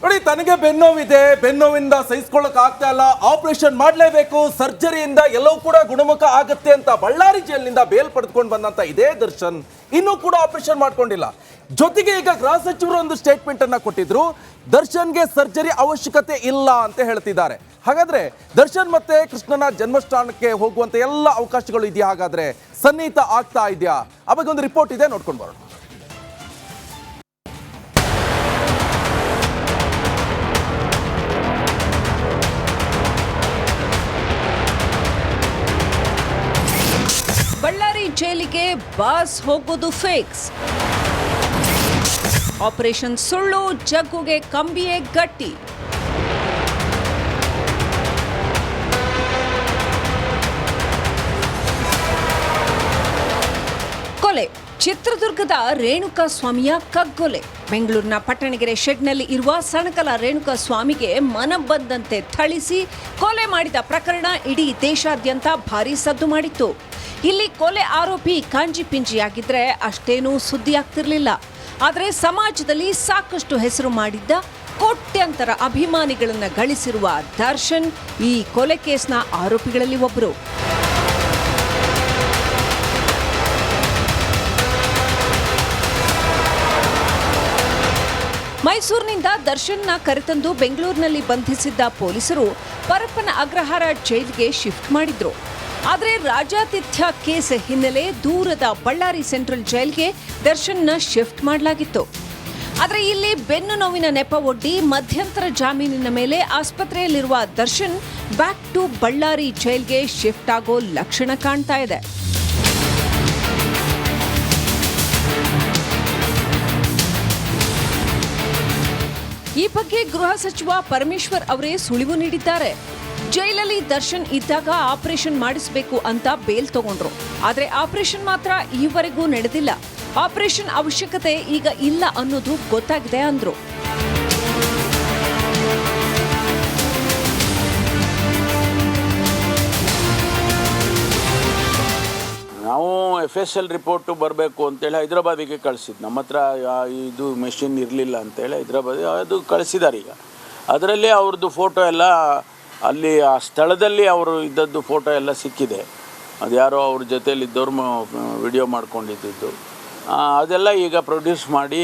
ನೋಡಿ, ತನಗೆ ಬೆನ್ನೋವಿದೆ, ಬೆನ್ನೋವಿಂದ ಸಹಿಸ್ಕೊಳ್ಳಕ್ ಆಗ್ತಾ ಇಲ್ಲ, ಆಪರೇಷನ್ ಮಾಡಲೇಬೇಕು, ಸರ್ಜರಿಯಿಂದ ಎಲ್ಲವೂ ಕೂಡ ಗುಣಮುಖ ಆಗುತ್ತೆ ಅಂತ ಬಳ್ಳಾರಿ ಜೈಲಿನಿಂದ ಬೇಲ್ ಪಡೆದುಕೊಂಡು ಬಂದಂತ ಇದೇ ದರ್ಶನ್ ಇನ್ನೂ ಕೂಡ ಆಪರೇಷನ್ ಮಾಡ್ಕೊಂಡಿಲ್ಲ. ಜೊತೆಗೆ ಈಗ ಗೃಹ ಸಚಿವರು ಒಂದು ಸ್ಟೇಟ್ಮೆಂಟ್ ಅನ್ನ ಕೊಟ್ಟಿದ್ರು, ದರ್ಶನ್ಗೆ ಸರ್ಜರಿ ಅವಶ್ಯಕತೆ ಇಲ್ಲ ಅಂತ ಹೇಳ್ತಿದ್ದಾರೆ. ಹಾಗಾದ್ರೆ ದರ್ಶನ್ ಮತ್ತೆ ಕೃಷ್ಣನ ಜನ್ಮಸ್ಥಾನಕ್ಕೆ ಹೋಗುವಂತ ಎಲ್ಲ ಅವಕಾಶಗಳು ಇದೆಯಾ? ಹಾಗಾದ್ರೆ ಸನ್ನಿಹಿತ ಆಗ್ತಾ ಇದೆಯಾ? ಆ ಬಗ್ಗೆ ಒಂದು ರಿಪೋರ್ಟ್ ಇದೆ, ನೋಡ್ಕೊಂಡು ಬರೋಣ. ಬಳ್ಳಾರಿ ಜೈಲಿಗೆ ಬಾಸ್ ಹೋಗೋದು ಫಿಕ್ಸ್. ಆಪರೇಷನ್ ಸುಳ್ಳು, ಜಗ್ಗುಗೆ ಕಂಬಿಯೇ ಗಟ್ಟಿ. ಕೊಲೆ, ಚಿತ್ರದುರ್ಗದ ರೇಣುಕಾ ಸ್ವಾಮಿಯ ಕಗ್ಗೊಲೆ. ಬೆಂಗಳೂರಿನ ಪಟ್ಟಣಗೆರೆ ಶೆಡ್ನಲ್ಲಿ ಇರುವ ಸಣಕಲ ರೇಣುಕಾ ಸ್ವಾಮಿಗೆ ಮನಬಂದಂತೆ ಥಳಿಸಿ ಕೊಲೆ ಮಾಡಿದ ಪ್ರಕರಣ ಇಡೀ ದೇಶಾದ್ಯಂತ ಭಾರೀ ಸದ್ದು ಮಾಡಿತ್ತು. ಇಲ್ಲಿ ಕೊಲೆ ಆರೋಪಿ ಕಾಂಜಿ ಪಿಂಜಿಯಾಗಿದ್ರೆ ಅಷ್ಟೇನೂ ಸುದ್ದಿ ಆಗ್ತಿರ್ಲಿಲ್ಲ. ಆದರೆ ಸಮಾಜದಲ್ಲಿ ಸಾಕಷ್ಟು ಹೆಸರು ಮಾಡಿದ್ದ, ಕೋಟ್ಯಂತರ ಅಭಿಮಾನಿಗಳನ್ನ ಗಳಿಸಿರುವ ದರ್ಶನ್ ಈ ಕೊಲೆ ಕೇಸ್ನ ಆರೋಪಿಗಳಲ್ಲಿ ಒಬ್ಬರು. ಮೈಸೂರಿನಿಂದ ದರ್ಶನ್ನ ಕರೆತಂದು ಬೆಂಗಳೂರಿನಲ್ಲಿ ಬಂಧಿಸಿದ್ದ ಪೊಲೀಸರು ಪರಪ್ಪನ ಅಗ್ರಹಾರ ಜೈಲಿಗೆ ಶಿಫ್ಟ್ ಮಾಡಿದ್ರು. ಆದರೆ ರಾಜಾತಿಥ್ಯ ಕೇಸ್ ಹಿನ್ನೆಲೆ ದೂರದ ಬಳ್ಳಾರಿ ಸೆಂಟ್ರಲ್ ಜೈಲ್ಗೆ ದರ್ಶನ್ನ ಶಿಫ್ಟ್ ಮಾಡಲಾಗಿತ್ತು. ಆದರೆ ಇಲ್ಲಿ ಬೆನ್ನು ನೋವಿನ ನೆಪ ಒಡ್ಡಿ ಮಧ್ಯಂತರ ಜಾಮೀನಿನ ಮೇಲೆ ಆಸ್ಪತ್ರೆಯಲ್ಲಿರುವ ದರ್ಶನ್ ಬ್ಯಾಕ್ ಟು ಬಳ್ಳಾರಿ ಜೈಲ್ಗೆ ಶಿಫ್ಟ್ ಆಗೋ ಲಕ್ಷಣ ಕಾಣ್ತಾ ಇದೆ. ಈ ಬಗ್ಗೆ ಗೃಹ ಸಚಿವ ಪರಮೇಶ್ವರ್ ಅವರೇ ಸುಳಿವು ನೀಡಿದ್ದಾರೆ. ಜೈಲಲ್ಲಿ ದರ್ಶನ್ ಇದ್ದಾಗ ಆಪರೇಷನ್ ಮಾಡಿಸಬೇಕು ಅಂತ ಬೇಲ್ ತಗೊಂಡ್ರು. ಆದರೆ ಆಪರೇಷನ್ ಮಾತ್ರ ಈವರೆಗೂ ನಡೆದಿಲ್ಲ. ಆಪರೇಷನ್ ಅವಶ್ಯಕತೆ ಈಗ ಇಲ್ಲ ಅನ್ನೋದು ಗೊತ್ತಾಗಿದೆ ಅಂದ್ರು. ನಾವು FSL ರಿಪೋರ್ಟು ಬರಬೇಕು ಅಂತೇಳಿ ಹೈದರಾಬಾದಿಗೆ ಕಳಿಸಿದ್ದು. ನಮ್ಮ ಹತ್ರ ಇದು ಮೆಷಿನ್ ಇರಲಿಲ್ಲ ಅಂತೇಳಿ ಹೈದರಾಬಾದ್ ಅದು ಕಳಿಸಿದ್ದಾರೆ. ಈಗ ಅದರಲ್ಲಿ ಅವ್ರದ್ದು ಫೋಟೋ ಎಲ್ಲ ಅಲ್ಲಿ ಆ ಸ್ಥಳದಲ್ಲಿ ಅವರು ಇದ್ದದ್ದು ಫೋಟೋ ಎಲ್ಲ ಸಿಕ್ಕಿದೆ. ಅದು ಯಾರೋ ಅವ್ರ ಜೊತೆಯಲ್ಲಿದ್ದವ್ರು ವಿಡಿಯೋ ಮಾಡ್ಕೊಂಡಿದ್ದು ಅದೆಲ್ಲ ಈಗ ಪ್ರೊಡ್ಯೂಸ್ ಮಾಡಿ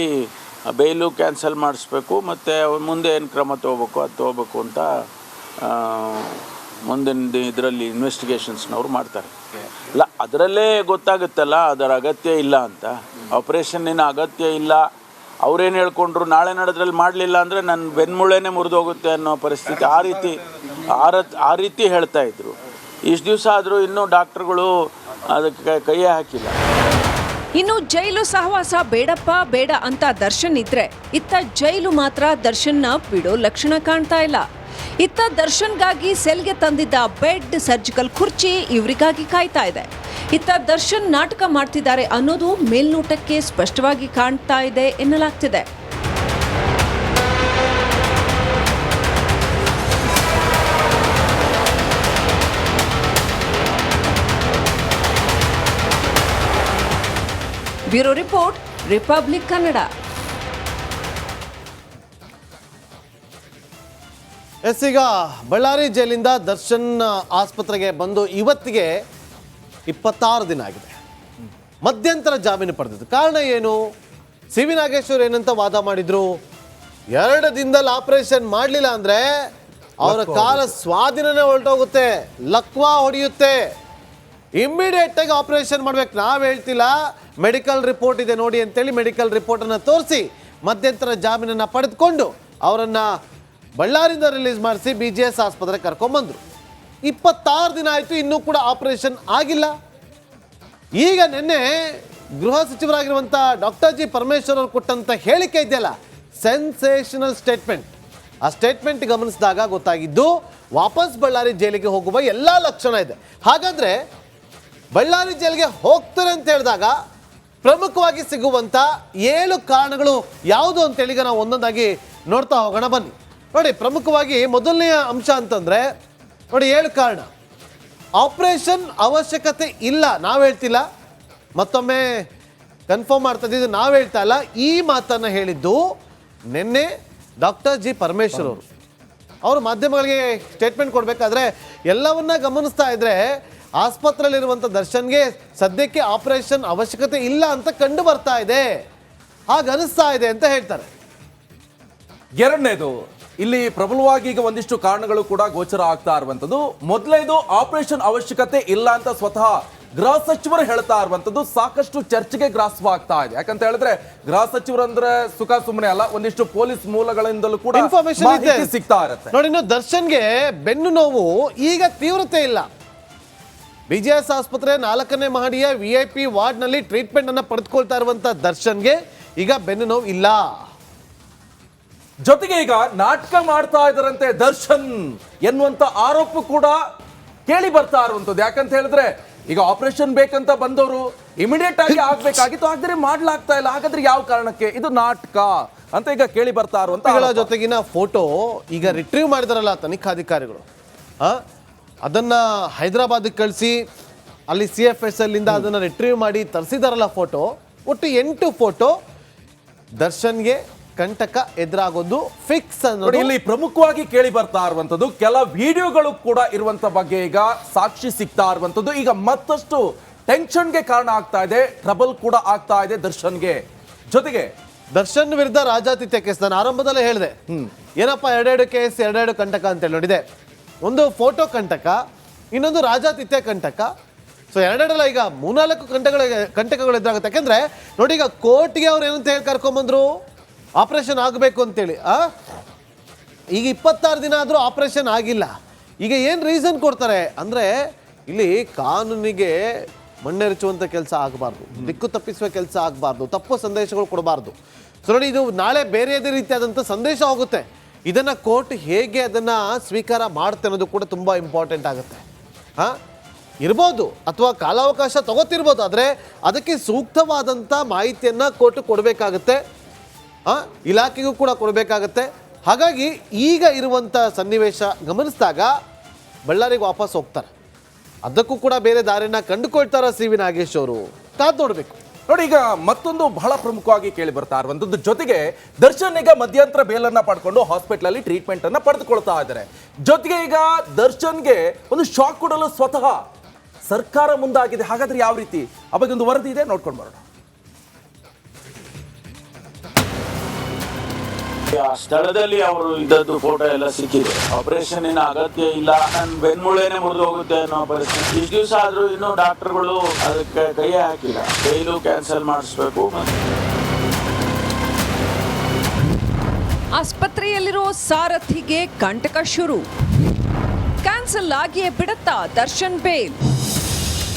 ಬೇಲು ಕ್ಯಾನ್ಸಲ್ ಮಾಡಿಸ್ಬೇಕು, ಮತ್ತು ಮುಂದೆ ಏನು ಕ್ರಮ ತೊಗೋಬೇಕು ಅದು ತೊಗೋಬೇಕು ಅಂತ ಮುಂದಿನ ಇದರಲ್ಲಿ ಇನ್ವೆಸ್ಟಿಗೇಷನ್ಸ್ನವ್ರು ಮಾಡ್ತಾರೆ. ಅಲ್ಲ, ಅದರಲ್ಲೇ ಗೊತ್ತಾಗುತ್ತಲ್ಲ ಅದರ ಅಗತ್ಯ ಇಲ್ಲ ಅಂತ. ಆಪ್ರೇಷನ್ನಿನ ಅಗತ್ಯ ಇಲ್ಲ, ಅವ್ರೇನು ಹೇಳ್ಕೊಂಡ್ರು ನಾಳೆ ನಡೆದ್ರಲ್ಲಿ ಮಾಡಲಿಲ್ಲ ಅಂದರೆ ನನ್ನ ಬೆನ್ಮೂಳೆನೇ ಮುರಿದೋಗುತ್ತೆ ಅನ್ನೋ ಪರಿಸ್ಥಿತಿ ಆ ರೀತಿ ಹೇಳ್ತಾ ಇದ್ರು. ಇಷ್ಟು ದಿವಸ ಆದರೂ ಇನ್ನೂ ಡಾಕ್ಟ್ರುಗಳು ಅದಕ್ಕೆ ಕೈಯೇ ಹಾಕಿಲ್ಲ. ಇನ್ನು ಜೈಲು ಸಹವಾಸ ಬೇಡಪ್ಪ ಬೇಡ ಅಂತ ದರ್ಶನ್ ಇದ್ರೆ, ಇತ್ತ ಜೈಲು ಮಾತ್ರ ದರ್ಶನ್ನ ಬಿಡೋ ಲಕ್ಷಣ ಕಾಣ್ತಾ ಇಲ್ಲ. ಇತ್ತ ದರ್ಶನ್ಗಾಗಿ ಸೆಲ್ಗೆ ತಂದಿದ್ದ ಬೆಡ್, ಸರ್ಜಿಕಲ್ ಕುರ್ಚಿ ಇವರಿಗಾಗಿ ಕಾಯ್ತಾ ಇದೆ. ಇತ್ತ ದರ್ಶನ್ ನಾಟಕ ಮಾಡ್ತಿದ್ದಾರೆ ಅನ್ನೋದು ಮೇಲ್ನೋಟಕ್ಕೆ ಸ್ಪಷ್ಟವಾಗಿ ಕಾಣ್ತಾ ಇದೆ ಎನ್ನಲಾಗ್ತಿದೆ. Bureau report, republic Kannada. ಈಗ ಬಳ್ಳಾರಿ ಜೈಲಿಂದ ದರ್ಶನ್ ಆಸ್ಪತ್ರೆಗೆ ಬಂದು ಇವತ್ತಿಗೆ 26 ದಿನ ಆಗಿದೆ. ಮಧ್ಯಂತರ ಜಾಮೀನು ಪಡೆದಿದ್ದು ಕಾರಣ ಏನು? ಸಿ ವಿ ನಾಗೇಶ್ವರ್ ಏನಂತ ವಾದ ಮಾಡಿದ್ರು, 2 ದಿನದಲ್ಲಿ ಆಪರೇಷನ್ ಮಾಡಲಿಲ್ಲ ಅಂದರೆ ಅವರ ಕಾಲ ಸ್ವಾಧೀನನೇ ಹೊರಟೋಗುತ್ತೆ, ಲಕ್ವಾ ಹೊಡೆಯುತ್ತೆ, ಇಮ್ಮಿಡಿಯೇಟ್ ಆಗಿ ಆಪರೇಷನ್ ಮಾಡ್ಬೇಕು. ನಾವು ಹೇಳ್ತಿಲ್ಲ, ಮೆಡಿಕಲ್ ರಿಪೋರ್ಟ್ ಇದೆ ನೋಡಿ ಅಂತೇಳಿ ಮೆಡಿಕಲ್ ರಿಪೋರ್ಟನ್ನು ತೋರಿಸಿ ಮಧ್ಯಂತರ ಜಾಮೀನನ್ನು ಪಡೆದುಕೊಂಡು ಅವರನ್ನು ಬಳ್ಳಾರಿಂದ ರಿಲೀಸ್ ಮಾಡಿಸಿ BGS ಆಸ್ಪತ್ರೆಗೆ ಕರ್ಕೊಂಡ್ಬಂದರು. 26 ದಿನ ಆಯಿತು, ಇನ್ನೂ ಕೂಡ ಆಪರೇಷನ್ ಆಗಿಲ್ಲ. ಈಗ ನಿನ್ನೆ ಗೃಹ ಸಚಿವರಾಗಿರುವಂಥ ಡಾಕ್ಟರ್ ಜಿ ಪರಮೇಶ್ವರ್ ಅವರು ಕೊಟ್ಟಂಥ ಹೇಳಿಕೆ ಇದೆಯಲ್ಲ, ಸೆನ್ಸೇಷನಲ್ ಸ್ಟೇಟ್ಮೆಂಟ್. ಆ ಸ್ಟೇಟ್ಮೆಂಟ್ ಗಮನಿಸಿದಾಗ ಗೊತ್ತಾಗಿದ್ದು ವಾಪಸ್ ಬಳ್ಳಾರಿ ಜೈಲಿಗೆ ಹೋಗುವ ಎಲ್ಲ ಲಕ್ಷಣ ಇದೆ. ಹಾಗಾದರೆ ಬಳ್ಳಾರಿ ಜೈಲಿಗೆ ಹೋಗ್ತಾರೆ ಅಂತ ಹೇಳಿದಾಗ ಪ್ರಮುಖವಾಗಿ ಸಿಗುವಂಥ 7 ಕಾರಣಗಳು ಯಾವುದು ಅಂತೇಳಿ ನಾವು ಒಂದೊಂದಾಗಿ ನೋಡ್ತಾ ಹೋಗೋಣ ಬನ್ನಿ. ನೋಡಿ, ಪ್ರಮುಖವಾಗಿ ಮೊದಲನೆಯ ಅಂಶ ಅಂತಂದರೆ ನೋಡಿ 7 ಕಾರಣ. ಆಪರೇಷನ್ ಅವಶ್ಯಕತೆ ಇಲ್ಲ, ನಾವು ಹೇಳ್ತಿಲ್ಲ, ಮತ್ತೊಮ್ಮೆ ಕನ್ಫರ್ಮ್ ಮಾಡ್ತಾ ಇದ್ದು ನಾವು ಹೇಳ್ತಾ ಇಲ್ಲ. ಈ ಮಾತನ್ನು ಹೇಳಿದ್ದು ನಿನ್ನೆ ಡಾಕ್ಟರ್ ಜಿ ಪರಮೇಶ್ವರ್ ಅವರು ಮಾಧ್ಯಮಗಳಿಗೆ ಸ್ಟೇಟ್ಮೆಂಟ್ ಕೊಡಬೇಕಾದ್ರೆ ಎಲ್ಲವನ್ನ ಗಮನಿಸ್ತಾ ಇದ್ರೆ ಆಸ್ಪತ್ರೆಯಲ್ಲಿರುವಂಥ ದರ್ಶನ್ಗೆ ಸದ್ಯಕ್ಕೆ ಆಪರೇಷನ್ ಅವಶ್ಯಕತೆ ಇಲ್ಲ ಅಂತ ಕಂಡು ಬರ್ತಾ ಇದೆ, ಹಾಗನಿಸ್ತಾ ಇದೆ ಅಂತ ಹೇಳ್ತಾರೆ. ಎರಡನೇದು, ಇಲ್ಲಿ ಪ್ರಬಲವಾಗಿ ಈಗ ಒಂದಿಷ್ಟು ಕಾರಣಗಳು ಕೂಡ ಗೋಚರ ಆಗ್ತಾ ಇರುವಂತದ್ದು. ಮೊದಲನೇದು, ಆಪರೇಷನ್ ಅವಶ್ಯಕತೆ ಇಲ್ಲ ಅಂತ ಸ್ವತಃ ಗೃಹ ಸಚಿವರು ಹೇಳ್ತಾ ಇರುವಂತದ್ದು ಸಾಕಷ್ಟು ಚರ್ಚೆಗೆ ಗ್ರಾಸವಾಗ್ತಾ ಇದೆ. ಯಾಕಂತ ಹೇಳಿದ್ರೆ ಗೃಹ ಸಚಿವರು ಅಂದ್ರೆ ಸುಖ ಸುಮ್ಮನೆ ಅಲ್ಲ, ಒಂದಿಷ್ಟು ಪೊಲೀಸ್ ಮೂಲಗಳಿಂದಲೂ ಕೂಡ ಇನ್ಫಾರ್ಮೇಶನ್ ಮಾಹಿತಿ ಸಿಗ್ತಾ ಇರುತ್ತೆ. ನೋಡಿ, ಇನ್ನು ದರ್ಶನ್ಗೆ ಬೆನ್ನು ನೋವು ಈಗ ತೀವ್ರತೆ ಇಲ್ಲ. BGS ಆಸ್ಪತ್ರೆ 4ನೇ ಮಹಡಿಯ VIP ವಾರ್ಡ್ನಲ್ಲಿ ಟ್ರೀಟ್ಮೆಂಟ್ ಅನ್ನ ಪಡೆದುಕೊಳ್ತಾ ಇರುವಂತ ದರ್ಶನ್ಗೆ ಈಗ ಬೆನ್ನು ನೋವು ಇಲ್ಲ. ಜೊತೆಗೆ ಈಗ ನಾಟಕ ಮಾಡ್ತಾ ಇದ್ದಾರಂತೆ ದರ್ಶನ್ ಎನ್ನುವಂತ ಆರೋಪ ಕೂಡ ಕೇಳಿ ಬರ್ತಾ ಇರುವಂತದ್ದು. ಯಾಕಂತ ಹೇಳಿದ್ರೆ ಈಗ ಆಪರೇಷನ್ ಬೇಕಂತ ಬಂದವರು ಇಮಿಡಿಯೇಟ್ ಆಗಿ ಆಗ್ಬೇಕಾಗಿತ್ತು, ಆದರೆ ಮಾಡ್ಲಾಗ್ತಾ ಇಲ್ಲ. ಹಾಗಾದ್ರೆ ಯಾವ ಕಾರಣಕ್ಕೆ ಇದು ನಾಟಕ ಅಂತ ಈಗ ಕೇಳಿ ಬರ್ತಾ ಇರುವಂತ ಜೊತೆಗಿನ ಫೋಟೋ ಈಗ ರಿಟ್ರೀವ್ ಮಾಡಿದಾರಲ್ಲ ತನಿಖಾಧಿಕಾರಿಗಳು, ಅದನ್ನ ಹೈದರಾಬಾದ್ಗೆ ಕಳಿಸಿ ಅಲ್ಲಿ CFSL ಇಂದ ಅದನ್ನ ರಿಟ್ರೀವ್ ಮಾಡಿ ತರಿಸಿದಾರಲ್ಲ ಫೋಟೋ. ಒಟ್ಟು 8 ಫೋಟೋ ದರ್ಶನ್ಗೆ ಕಂಟಕ ಎದುರಾಗೋದು ಫಿಕ್ಸ್ ಅನ್ನೋದು ಇಲ್ಲಿ ಪ್ರಮುಖವಾಗಿ ಕೇಳಿ ಬರ್ತಾ ಇರುವಂತದ್ದು. ಕೆಲ ವಿಡಿಯೋಗಳು ಕೂಡ ಇರುವಂತ ಬಗ್ಗೆ ಈಗ ಸಾಕ್ಷಿ ಸಿಗ್ತಾ ಇರುವಂತದ್ದು. ಈಗ ಮತ್ತಷ್ಟು ಟೆನ್ಷನ್ಗೆ ಕಾರಣ ಆಗ್ತಾ ಇದೆ, ಟ್ರಬಲ್ ಕೂಡ ಆಗ್ತಾ ಇದೆ ದರ್ಶನ್ಗೆ. ಜೊತೆಗೆ ದರ್ಶನ್ ವಿರುದ್ಧ ರಾಜಾತಿಥ್ಯ ಕೇಸ್ ನಾನು ಆರಂಭದಲ್ಲೇ ಹೇಳಿದೆ. ಏನಪ್ಪ 2 ಕೇಸ್ 2 ಕಂಟಕ ಅಂತೇಳಿ ನೋಡಿದೆ. ಒಂದು ಫೋಟೋ ಕಂಟಕ, ಇನ್ನೊಂದು ರಾಜಾತಿಥ್ಯ ಕಂಟಕ. ಸೊ 2 ಈಗ 3-4 ಕಂಟಕಗಳು ಎದುರಾಗುತ್ತೆ. ಯಾಕೆಂದ್ರೆ ನೋಡಿ, ಈಗ ಕೋರ್ಟ್ಗೆ ಅವ್ರು ಏನಂತ ಹೇಳಿ ಕರ್ಕೊಂಬಂದ್ರು, ಆಪರೇಷನ್ ಆಗಬೇಕು ಅಂತೇಳಿ. ಈಗ 26 ದಿನ ಆದರೂ ಆಪರೇಷನ್ ಆಗಿಲ್ಲ. ಈಗ ಏನು ರೀಸನ್ ಕೊಡ್ತಾರೆ ಅಂದರೆ, ಇಲ್ಲಿ ಕಾನೂನಿಗೆ ಮಣ್ಣೆರಚುವಂಥ ಕೆಲಸ ಆಗಬಾರ್ದು, ದಿಕ್ಕು ತಪ್ಪಿಸುವ ಕೆಲಸ ಆಗಬಾರ್ದು, ತಪ್ಪು ಸಂದೇಶಗಳು ಕೊಡಬಾರ್ದು. ಸೊ ನೋಡಿ, ಇದು ನಾಳೆ ಬೇರೆಯದೇ ರೀತಿಯಾದಂಥ ಸಂದೇಶ ಹೋಗುತ್ತೆ. ಇದನ್ನು ಕೋರ್ಟ್ ಹೇಗೆ ಅದನ್ನು ಸ್ವೀಕಾರ ಮಾಡುತ್ತೆ ಅನ್ನೋದು ಕೂಡ ತುಂಬ ಇಂಪಾರ್ಟೆಂಟ್ ಆಗುತ್ತೆ. ಇರ್ಬೋದು ಅಥವಾ ಕಾಲಾವಕಾಶ ತಗೋತಿರ್ಬೋದು, ಆದರೆ ಅದಕ್ಕೆ ಸೂಕ್ತವಾದಂಥ ಮಾಹಿತಿಯನ್ನು ಕೋರ್ಟ್ ಕೊಡಬೇಕಾಗುತ್ತೆ, ಇಲಾಖೆಗೂ ಕೂಡ ಕೊಡಬೇಕಾಗತ್ತೆ. ಹಾಗಾಗಿ ಈಗ ಇರುವಂಥ ಸನ್ನಿವೇಶ ಗಮನಿಸಿದಾಗ ಬಳ್ಳಾರಿಗೆ ವಾಪಸ್ ಹೋಗ್ತಾರೆ. ಅದಕ್ಕೂ ಕೂಡ ಬೇರೆ ದಾರಿನ ಕಂಡುಕೊಳ್ತಾರ CV ನಾಗೇಶ್ ಅವರು, ಕಾದು ನೋಡಬೇಕು. ನೋಡಿ, ಈಗ ಮತ್ತೊಂದು ಬಹಳ ಪ್ರಮುಖವಾಗಿ ಕೇಳಿ ಬರ್ತಾ ಇರುವಂತದ್ದು. ಜೊತೆಗೆ ದರ್ಶನ್ ಈಗ ಮಧ್ಯಂತರ ಬೇಲನ್ನ ಪಡ್ಕೊಂಡು ಹಾಸ್ಪಿಟಲ್ ಅಲ್ಲಿ ಟ್ರೀಟ್ಮೆಂಟ್ ಅನ್ನ ಪಡೆದುಕೊಳ್ತಾ ಇದ್ದಾರೆ. ಜೊತೆಗೆ ಈಗ ದರ್ಶನ್ಗೆ ಒಂದು ಶಾಕ್ ಕೊಡಲು ಸ್ವತಃ ಸರ್ಕಾರ ಮುಂದಾಗಿದೆ. ಹಾಗಾದ್ರೆ ಯಾವ ರೀತಿ? ಆ ಬಗ್ಗೆ ಒಂದು ವರದಿ ಇದೆ, ನೋಡ್ಕೊಂಡು ಬರೋಣ. ಆ ಸ್ಥಳದಲ್ಲಿ ಅವರು ಇದ್ದದ್ದು ಫೋಟೋ ಎಲ್ಲ ಸಿಕ್ಕಿದೆ. ಆಪರೇಷನ್ ಅಗತ್ಯ ಇಲ್ಲ, ನನ್ನ ಬೆನ್ಮೂಳೆನೆ ಮುರಿದು ಹೋಗುತ್ತೆ ಅನ್ನೋ ಪರಿಸ್ಥಿತಿ. ಇಷ್ಟು ದಿವಸ ಆದ್ರೂ ಇನ್ನೂ ಡಾಕ್ಟರ್ಗಳು ಅದಕ್ಕೆ ಕೈಯೇ ಹಾಕಿಲ್ಲ. ಕೈಲೂ ಕ್ಯಾನ್ಸಲ್ ಮಾಡಿಸ್ಬೇಕು. ಆಸ್ಪತ್ರೆಯಲ್ಲಿರೋ ಸಾರಥಿಗೆ ಕಂಟಕ ಶುರು, ಕ್ಯಾನ್ಸಲ್ ಆಗಿಯೇ ಬಿಡುತ್ತಾ ದರ್ಶನ್ ಬೇಲ್.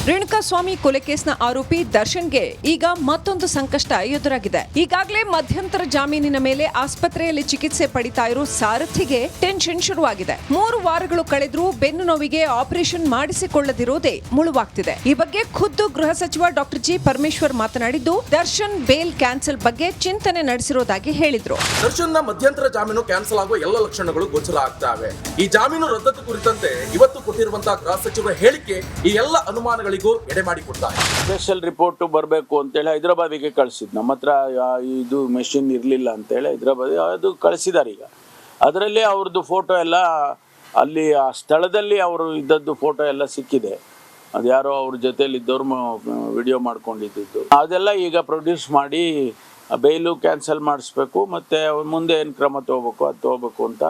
ರೇಣುಕಾಸ್ವಾಮಿ ಕೊಲೆ ಕೇಸ್ನ ಆರೋಪಿ ದರ್ಶನ್ಗೆ ಈಗ ಮತ್ತೊಂದು ಸಂಕಷ್ಟ ಎದುರಾಗಿದೆ. ಈಗಾಗಲೇ ಮಧ್ಯಂತರ ಜಾಮೀನಿನ ಮೇಲೆ ಆಸ್ಪತ್ರೆಯಲ್ಲಿ ಚಿಕಿತ್ಸೆ ಪಡಿತಾ ಇರೋ ಸಾರಥಿಗೆ ಟೆನ್ಷನ್ ಶುರುವಾಗಿದೆ. 3 ವಾರಗಳು ಕಳೆದ್ರೂ ಬೆನ್ನು ನೋವಿಗೆ ಆಪರೇಷನ್ ಮಾಡಿಸಿಕೊಳ್ಳದಿರೋದೇ ಮುಳುವಾಗ್ತಿದೆ. ಈ ಬಗ್ಗೆ ಖುದ್ದು ಗೃಹ ಸಚಿವ ಡಾಕ್ಟರ್ ಜಿ ಪರಮೇಶ್ವರ್ ಮಾತನಾಡಿದ್ದು, ದರ್ಶನ್ ಬೇಲ್ ಕ್ಯಾನ್ಸಲ್ ಬಗ್ಗೆ ಚಿಂತನೆ ನಡೆಸಿರೋದಾಗಿ ಹೇಳಿದ್ರು. ದರ್ಶನ್ನ ಮಧ್ಯಂತರ ಜಾಮೀನು ಕ್ಯಾನ್ಸಲ್ ಆಗುವ ಎಲ್ಲ ಲಕ್ಷಣಗಳು ಗೋಚರ ಆಗ್ತವೆ. ಈ ಜಾಮೀನು ರದ್ದತಿ ಕುರಿತಂತೆ ಇವತ್ತು ಕೊಟ್ಟಿರುವಂತಹ ಗೃಹ ಸಚಿವರ ಹೇಳಿಕೆ ಈ ಎಲ್ಲ ಅನುಮಾನಗಳಿಗೆ ಎಡೆ ಮಾಡಿಕೊಡ್ತಾರೆ. ಸ್ಪೆಷಲ್ ರಿಪೋರ್ಟ್ ಬರಬೇಕು ಅಂತೇಳಿ ಹೈದರಾಬಾದಿಗೆ ಕಳಿಸಿದ್. ನಮ್ಮ ಹತ್ರ ಇದು ಮೆಷಿನ್ ಇರಲಿಲ್ಲ ಅಂತೇಳಿ ಹೈದರಾಬಾದ್ ಅದು ಕಳಿಸಿದ್ದಾರೆ. ಈಗ ಅದರಲ್ಲಿ ಅವ್ರದ್ದು ಫೋಟೋ ಎಲ್ಲ ಅಲ್ಲಿ ಆ ಸ್ಥಳದಲ್ಲಿ ಅವರು ಇದ್ದದ್ದು ಫೋಟೋ ಎಲ್ಲ ಸಿಕ್ಕಿದೆ. ಅದು ಯಾರೋ ಅವ್ರ ಜೊತೆಲಿ ಇದ್ದವ್ರು ವಿಡಿಯೋ ಮಾಡ್ಕೊಂಡಿದ್ದು ಅದೆಲ್ಲ ಈಗ ಪ್ರೊಡ್ಯೂಸ್ ಮಾಡಿ ಬೇಲು ಕ್ಯಾನ್ಸಲ್ ಮಾಡಿಸ್ಬೇಕು, ಮತ್ತು ಮುಂದೆ ಏನು ಕ್ರಮ ತಗೋಬೇಕು ಅದು ತಗೋಬೇಕು ಅಂತ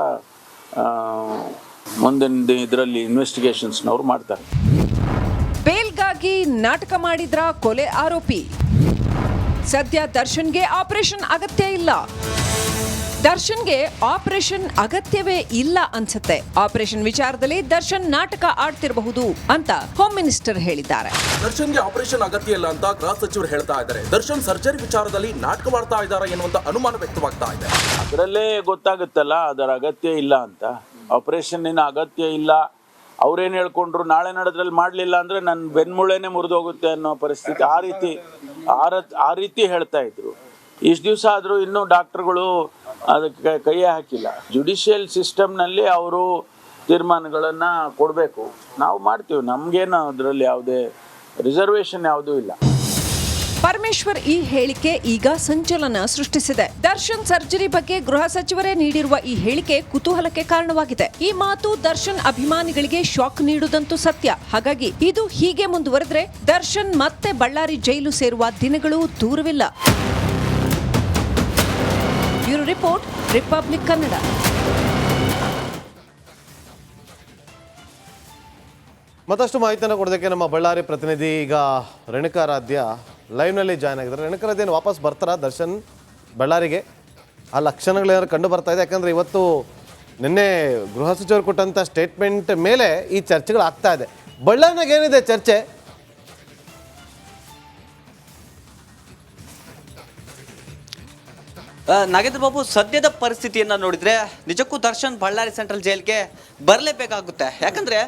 ಮುಂದಿನ ಇದರಲ್ಲಿ ಇನ್ವೆಸ್ಟಿಗೇಷನ್ಸ್ನವ್ರು ಮಾಡ್ತಾರೆ. ಬೇಲ್ಗಾಗಿ ನಾಟಕ ಮಾಡಿದ್ರ ಕೊಲೆ ಆರೋಪಿ. ಸದ್ಯ ದರ್ಶನ್ಗೆ ಆಪರೇಷನ್ ಅಗತ್ಯ ಇಲ್ಲ. ದರ್ಶನ್ಗೆ ಆಪರೇಷನ್ ಅಗತ್ಯವೇ ಇಲ್ಲ ಅನ್ಸುತ್ತೆ. ಆಪರೇಷನ್ ವಿಚಾರದಲ್ಲಿ ದರ್ಶನ್ ನಾಟಕ ಆಡ್ತಿರಬಹುದು ಅಂತ ಹೋಮ್ ಮಿನಿಸ್ಟರ್ ಹೇಳಿದ್ದಾರೆ. ದರ್ಶನ್ಗೆ ಆಪರೇಷನ್ ಅಗತ್ಯ ಇಲ್ಲ ಅಂತ ಗೃಹ ಸಚಿವರು ಹೇಳ್ತಾ ಇದ್ದಾರೆ. ದರ್ಶನ್ ಸರ್ಜರಿ ವಿಚಾರದಲ್ಲಿ ನಾಟಕ ಮಾಡ್ತಾ ಇದ್ದಾರೆ ಎನ್ನುವಂತ ಅನುಮಾನ ವ್ಯಕ್ತವಾಗ್ತಾ ಇದೆ. ಅದರಲ್ಲೇ ಗೊತ್ತಾಗುತ್ತಲ್ಲ ಅದರ ಅಗತ್ಯ ಇಲ್ಲ ಅಂತ. ಆಪರೇಷನ್ನಿನ ಅಗತ್ಯ ಇಲ್ಲ, ಅವ್ರೇನು ಹೇಳ್ಕೊಂಡ್ರು ನಾಳೆ ನಡೆದ್ರಲ್ಲಿ ಮಾಡಲಿಲ್ಲ ಅಂದರೆ ನನ್ನ ಬೆನ್ಮೂಳೆನೆ ಮುರಿದೋಗುತ್ತೆ ಅನ್ನೋ ಪರಿಸ್ಥಿತಿ. ಆ ರೀತಿ ಹೇಳ್ತಾ ಇದ್ರು. ಇಷ್ಟು ದಿವಸ ಆದರೂ ಇನ್ನೂ ಡಾಕ್ಟರ್ಗಳು ಅದಕ್ಕೆ ಕೈಯೇ ಹಾಕಿಲ್ಲ. ಜುಡಿಷಿಯಲ್ ಸಿಸ್ಟಮ್ನಲ್ಲಿ ಅವರು ತೀರ್ಮಾನಗಳನ್ನು ಕೊಡಬೇಕು, ನಾವು ಮಾಡ್ತೀವಿ. ನಮಗೇನು ಅದರಲ್ಲಿ ಯಾವುದೇ ರಿಸರ್ವೇಷನ್ ಯಾವುದೂ ಇಲ್ಲ. ಪರಮೇಶ್ವರ್ ಈ ಹೇಳಿಕೆ ಈಗ ಸಂಚಲನ ಸೃಷ್ಟಿಸಿದೆ. ದರ್ಶನ್ ಸರ್ಜರಿ ಬಗ್ಗೆ ಗೃಹ ಸಚಿವರೇ ನೀಡಿರುವ ಈ ಹೇಳಿಕೆ ಕುತೂಹಲಕ್ಕೆ ಕಾರಣವಾಗಿದೆ. ಈ ಮಾತು ದರ್ಶನ್ ಅಭಿಮಾನಿಗಳಿಗೆ ಶಾಕ್ ನೀಡುವುದಂತೂ ಸತ್ಯ. ಹಾಗಾಗಿ ಇದು ಹೀಗೆ ಮುಂದುವರೆದ್ರೆ ದರ್ಶನ್ ಮತ್ತೆ ಬಳ್ಳಾರಿ ಜೈಲು ಸೇರುವ ದಿನಗಳು ದೂರವಿಲ್ಲ. Bureau report, republic Kannada. ಮತ್ತಷ್ಟು ಮಾಹಿತಿಯನ್ನು ಕೊಡೋದಕ್ಕೆ ನಮ್ಮ ಬಳ್ಳಾರಿ ಪ್ರತಿನಿಧಿ ಈಗ ರೇಣುಕಾರಾಧ್ಯ ಲೈವ್ನಲ್ಲಿ ಜಾಯ್ನ್ ಆಗಿದ್ದಾರೆ. ರೇಣುಕಾರಾಧ್ಯ ವಾಪಸ್ ಬರ್ತಾರಾ ದರ್ಶನ್ ಬಳ್ಳಾರಿಗೆ? ಆ ಲಕ್ಷಣಗಳೇನಾದ್ರು ಕಂಡು ಬರ್ತಾ ಇದೆ? ಯಾಕಂದರೆ ಇವತ್ತು ನಿನ್ನೆ ಗೃಹ ಸಚಿವರು ಕೊಟ್ಟಂಥ ಸ್ಟೇಟ್ಮೆಂಟ್ ಮೇಲೆ ಈ ಚರ್ಚೆಗಳು ಆಗ್ತಾ ಇದೆ. ಬಳ್ಳಾರಿನಾಗ ಏನಿದೆ ಚರ್ಚೆ? ನಾಗೇಂದ್ರ ಬಾಬು, ಸದ್ಯದ ಪರಿಸ್ಥಿತಿಯನ್ನು ನೋಡಿದರೆ ನಿಜಕ್ಕೂ ದರ್ಶನ್ ಬಳ್ಳಾರಿ ಸೆಂಟ್ರಲ್ ಜೈಲ್ಗೆ ಬರಲೇಬೇಕಾಗುತ್ತೆ. ಯಾಕಂದರೆ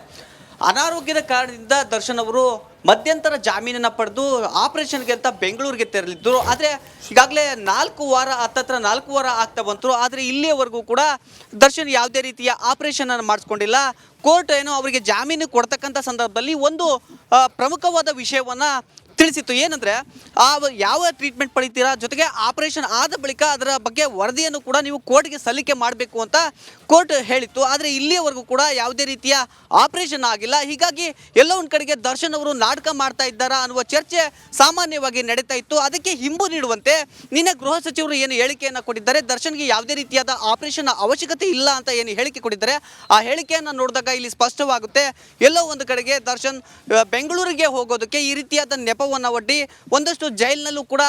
ಅನಾರೋಗ್ಯದ ಕಾರಣದಿಂದ ದರ್ಶನ್ ಅವರು ಮಧ್ಯಂತರ ಜಾಮೀನನ್ನು ಪಡೆದು ಆಪರೇಷನ್ಗೆ ಅಂತ ಬೆಂಗಳೂರಿಗೆ ತೆರಳಿದ್ರು. ಆದರೆ ಈಗಾಗಲೇ 4 ವಾರ ಆಗ್ತಾ ಬಂತು. ಆದರೆ ಇಲ್ಲಿಯವರೆಗೂ ಕೂಡ ದರ್ಶನ್ ಯಾವುದೇ ರೀತಿಯ ಆಪರೇಷನ್ ಅನ್ನು ಮಾಡಿಸ್ಕೊಂಡಿಲ್ಲ. ಕೋರ್ಟ್ ಏನೋ ಅವರಿಗೆ ಜಾಮೀನು ಕೊಡ್ತಕ್ಕಂಥ ಸಂದರ್ಭದಲ್ಲಿ ಒಂದು ಪ್ರಮುಖವಾದ ವಿಷಯವನ್ನು ತಿಳಿಸಿತ್ತು. ಏನಂದರೆ ಯಾವ ಟ್ರೀಟ್ಮೆಂಟ್ ಪಡಿತೀರಾ, ಜೊತೆಗೆ ಆಪರೇಷನ್ ಆದ ಬಳಿಕ ಅದರ ಬಗ್ಗೆ ವರದಿಯನ್ನು ಕೂಡ ನೀವು ಕೋರ್ಟ್ಗೆ ಸಲ್ಲಿಕೆ ಮಾಡಬೇಕು ಅಂತ ಕೋರ್ಟ್ ಹೇಳಿತ್ತು. ಆದರೆ ಇಲ್ಲಿಯವರೆಗೂ ಕೂಡ ಯಾವುದೇ ರೀತಿಯ ಆಪರೇಷನ್ ಆಗಿಲ್ಲ. ಹೀಗಾಗಿ ಎಲ್ಲೋ ಒಂದು ಕಡೆಗೆ ದರ್ಶನ್ ಅವರು ನಾಟಕ ಮಾಡ್ತಾ ಇದ್ದಾರಾ ಅನ್ನುವ ಚರ್ಚೆ ಸಾಮಾನ್ಯವಾಗಿ ನಡೀತಾ ಇತ್ತು. ಅದಕ್ಕೆ ಹಿಂಬು ನೀಡುವಂತೆ ನಿನ್ನೆ ಗೃಹ ಸಚಿವರು ಏನು ಹೇಳಿಕೆಯನ್ನು ಕೊಟ್ಟಿದ್ದಾರೆ, ದರ್ಶನ್ಗೆ ಯಾವುದೇ ರೀತಿಯಾದ ಆಪರೇಷನ್ ಅವಶ್ಯಕತೆ ಇಲ್ಲ ಅಂತ ಏನು ಹೇಳಿಕೆ ಕೊಟ್ಟಿದ್ದಾರೆ, ಆ ಹೇಳಿಕೆಯನ್ನು ನೋಡಿದಾಗ ಇಲ್ಲಿ ಸ್ಪಷ್ಟವಾಗುತ್ತೆ ಎಲ್ಲೋ ಒಂದು ಕಡೆಗೆ ದರ್ಶನ್ ಬೆಂಗಳೂರಿಗೆ ಹೋಗೋದಕ್ಕೆ ಈ ರೀತಿಯಾದ ನೆಪವನ್ನು ಒಡ್ಡಿ ಒಂದಷ್ಟು ಜೈಲಿನಲ್ಲೂ ಕೂಡ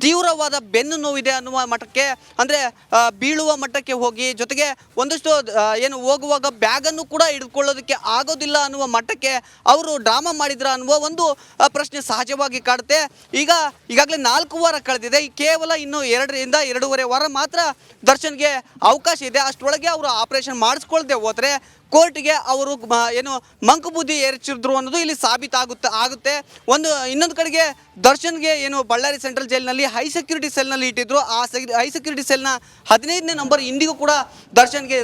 ತೀವ್ರವಾದ ಬೆನ್ನು ನೋವಿದೆ ಅನ್ನುವ ಮಟ್ಟಕ್ಕೆ, ಅಂದರೆ ಬೀಳುವ ಮಟ್ಟಕ್ಕೆ ಹೋಗಿ, ಜೊತೆಗೆ ಒಂದಷ್ಟು ಏನು ಹೋಗುವಾಗ ಬ್ಯಾಗನ್ನು ಕೂಡ ಹಿಡ್ಕೊಳ್ಳೋದಕ್ಕೆ ಆಗೋದಿಲ್ಲ ಅನ್ನುವ ಮಟ್ಟಕ್ಕೆ ಅವರು ಡ್ರಾಮಾ ಮಾಡಿದ್ರ ಅನ್ನುವ ಒಂದು ಪ್ರಶ್ನೆ ಸಹಜವಾಗಿ ಕಾಡುತ್ತೆ. ಈಗಾಗಲೇ 4 ವಾರ ಕಳೆದಿದೆ. ಕೇವಲ ಇನ್ನು 2 ರಿಂದ 2.5 ವಾರ ಮಾತ್ರ ದರ್ಶನ್ಗೆ ಅವಕಾಶ ಇದೆ. ಅಷ್ಟರೊಳಗೆ ಅವರು ಆಪರೇಷನ್ ಮಾಡಿಸ್ಕೊಳ್ದೆ ಹೋದರೆ ಕೋರ್ಟ್ಗೆ ಅವರು ಏನು ಮಂಕುಬುದ್ಧಿ ಏರಿಸಿದ್ರು ಅನ್ನೋದು ಇಲ್ಲಿ ಆಗುತ್ತೆ. ಇನ್ನೊಂದು ಕಡೆಗೆ ದರ್ಶನ್ಗೆ ಏನು ಬಳ್ಳಾರಿ ಸೆಂಟ್ರಲ್ ಜೈಲಿನಲ್ಲಿ ಹೈ ಸೆಕ್ಯೂರಿಟಿ ಸೆಲ್ನಲ್ಲಿ ಇಟ್ಟಿದ್ರು. ಆ ಹೈ ಸೆಕ್ಯೂರಿಟಿ ಸೆಲ್ನ 15ನೇ ನಂಬರ್ ಇಂದಿಗೂ ಕೂಡ ದರ್ಶನ್ಗೆ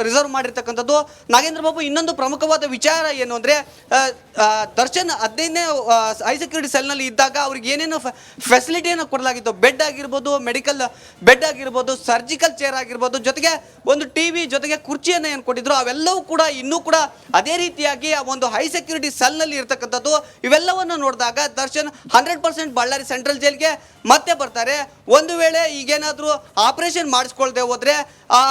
ರಿಸರ್ವ್ ಮಾಡಿರ್ತಕ್ಕಂಥದ್ದು. ನಾಗೇಂದ್ರ ಬಾಬು, ಇನ್ನೊಂದು ಪ್ರಮುಖವಾದ ವಿಚಾರ ಏನು ಅಂದರೆ ದರ್ಶನ್ 15ನೇ ಹೈ ಸೆಕ್ಯೂರಿಟಿ ಸೆಲ್ನಲ್ಲಿ ಇದ್ದಾಗ ಅವ್ರಿಗೆ ಏನೇನು ಫೆಸಿಲಿಟಿಯನ್ನು ಕೊಡಲಾಗಿತ್ತು, ಬೆಡ್ ಆಗಿರ್ಬೋದು, ಮೆಡಿಕಲ್ ಬೆಡ್ ಆಗಿರ್ಬೋದು, ಸರ್ಜಿಕಲ್ ಚೇರ್ ಆಗಿರ್ಬೋದು, ಜೊತೆಗೆ ಒಂದು TV, ಜೊತೆಗೆ ಕುರ್ಚಿಯನ್ನು ಏನು ಕೊಟ್ಟಿದ್ರು, ಅವೆಲ್ಲವೂ ಕೂಡ ಇನ್ನೂ ಕೂಡ ಅದೇ ರೀತಿಯಾಗಿ ಒಂದು ಹೈ ಸೆಕ್ಯೂರಿಟಿ ಸೆಲ್ನಲ್ಲಿ ಇರ್ತಕ್ಕಂಥದ್ದು. ಇವೆಲ್ಲವನ್ನು ನೋಡಿದಾಗ ದರ್ಶನ್ 100% ಬಳ್ಳಾರಿ ಸೆಂಟ್ರಲ್ ಜೈಲ್ಗೆ ಮತ್ತೆ ಬರ್ತಾರೆ. ಒಂದು ವೇಳೆ ಈಗೇನಾದರೂ ಆಪರೇಷನ್ ಮಾಡಿಸ್ಕೊಳ್ದೆ ಹೋದ್ರೆ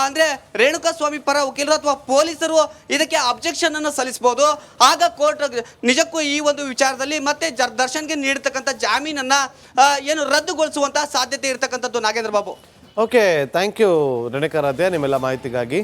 ಅಂದರೆ ರೇಣುಕಾಸ್ವಾಮಿ ಪರ ವಕೀಲರು ಅಥವಾ ಪೊಲೀಸರು ಇದಕ್ಕೆ ಅಬ್ಜೆಕ್ಷನ್ ಅನ್ನು ಸಲ್ಲಿಸಬಹುದು. ಆಗ ಕೋರ್ಟ್ ನಿಜಕ್ಕೂ ಈ ಒಂದು ವಿಚಾರದಲ್ಲಿ ಮತ್ತೆ ದರ್ಶನ್ಗೆ ನೀಡತಕ್ಕಂಥ ಜಾಮೀನನ್ನು ಏನು ರದ್ದುಗೊಳಿಸುವಂತಹ ಸಾಧ್ಯತೆ ಇರತಕ್ಕಂಥದ್ದು. Nagendra Babu, okay, thank you Renukaradhya ನಿಮ್ಮೆಲ್ಲ ಮಾಹಿತಿಗಾಗಿ.